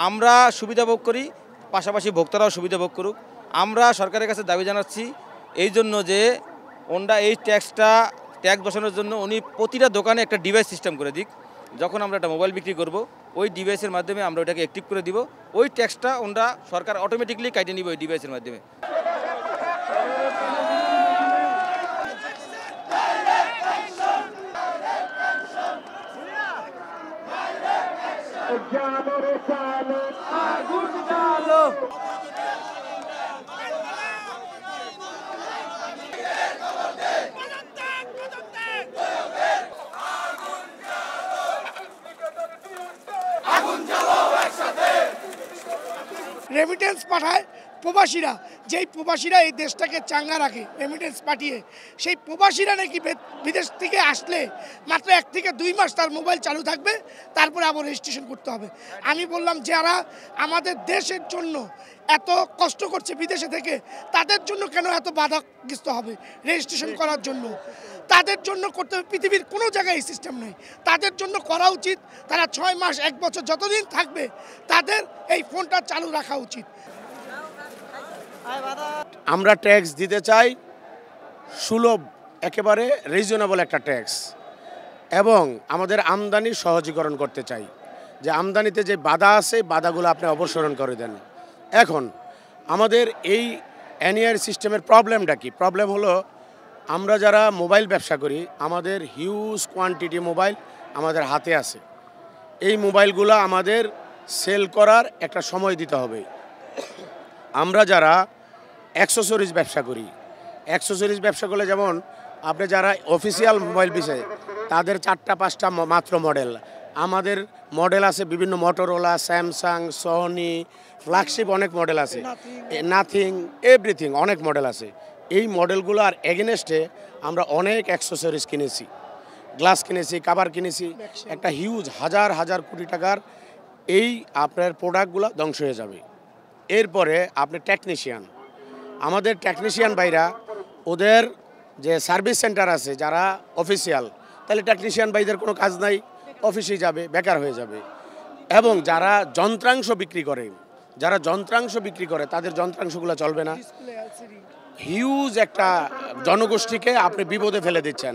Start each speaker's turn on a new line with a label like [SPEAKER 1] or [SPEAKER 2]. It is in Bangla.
[SPEAKER 1] আমরা সুবিধা ভোগ করি, পাশাপাশি ভোক্তারাও সুবিধা ভোগ করুক। আমরা সরকারের কাছে দাবি জানাচ্ছি এই জন্য যে ওনরা এই ট্যাক্স বসানোর জন্য উনি প্রতিটা দোকানে একটা ডিভাইস সিস্টেম করে দিক। যখন আমরা একটা মোবাইল বিক্রি করব ওই ডিভাইসের মাধ্যমে আমরা ওটাকে অ্যাক্টিভ করে দিব, ওই ট্যাক্সটা ওনরা সরকার অটোমেটিকলি কাটিয়ে নিবে ওই ডিভাইসের মাধ্যমে।
[SPEAKER 2] রেমিটেন্স পাঠায় প্রবাসীরা, যেই প্রবাসীরা এই দেশটাকে চাঙ্গা রাখে রেমিটেন্স পাঠিয়ে, সেই প্রবাসীরা নাকি বিদেশ থেকে আসলে মাত্র 1 থেকে 2 মাস তার মোবাইল চালু থাকবে, তারপরে আবার রেজিস্ট্রেশন করতে হবে। আমি বললাম যারা আমাদের দেশের জন্য এত কষ্ট করছে বিদেশে থেকে, তাদের জন্য কেন এত বাধাগ্রস্ত হবে রেজিস্ট্রেশন করার জন্য? তাদের জন্য করতে হবে, পৃথিবীর কোনো জায়গায় এই সিস্টেম নেই। তাদের জন্য করা উচিত, তারা 6 মাস 1 বছর যতদিন থাকবে তাদের এই ফোনটা চালু রাখা উচিত।
[SPEAKER 3] আমরা ট্যাক্স দিতে চাই সুলভ, একেবারে রিজনেবল একটা ট্যাক্স, এবং আমাদের আমদানি সহজীকরণ করতে চাই। যে আমদানিতে যে বাধা আছে, বাধাগুলো আপনি অপসারণ করে দেন। এখন আমাদের এই এনইআর সিস্টেমের প্রবলেমটা কি? প্রবলেম হলো আমরা যারা মোবাইল ব্যবসা করি, আমাদের হিউজ কোয়ান্টিটি মোবাইল আমাদের হাতে আছে। এই মোবাইলগুলো আমাদের সেল করার একটা সময় দিতে হবে। আমরা যারা অ্যাক্সেসরিজ ব্যবসা করি, অ্যাক্সেসরিজ ব্যবসা করলে যেমন আপনি যারা অফিসিয়াল মোবাইল বিষয়ে তাদের 4-5টা মাত্র মডেল, আমাদের মডেল আছে বিভিন্ন, মোটরোলা, স্যামসাং, সোনি, ফ্ল্যাগশিপ অনেক মডেল আছে, নাথিং, এভরিথিং অনেক মডেল আছে। এই মডেলগুলো আর এগেনস্টে আমরা অনেক অ্যাক্সেসরিজ কিনেছি, গ্লাস কিনেছি, কাভার কিনেছি, একটা হিউজ হাজার কোটি টাকার এই আপনার প্রোডাক্টগুলো ধ্বংস হয়ে যাবে। এরপরে আপনি টেকনিশিয়ান, আমাদের টেকনিশিয়ান ভাইরা, ওদের যে সার্ভিস সেন্টার আছে যারা অফিসিয়াল, তাহলে টেকনিশিয়ান ভাইদের কোনো কাজ নাই, অফিসে যাবে, বেকার হয়ে যাবে। এবং যারা যন্ত্রাংশ বিক্রি করে তাদের যন্ত্রাংশগুলো চলবে না। হিউজ একটা জনগোষ্ঠীকে আপনি বিপদে ফেলে দিচ্ছেন।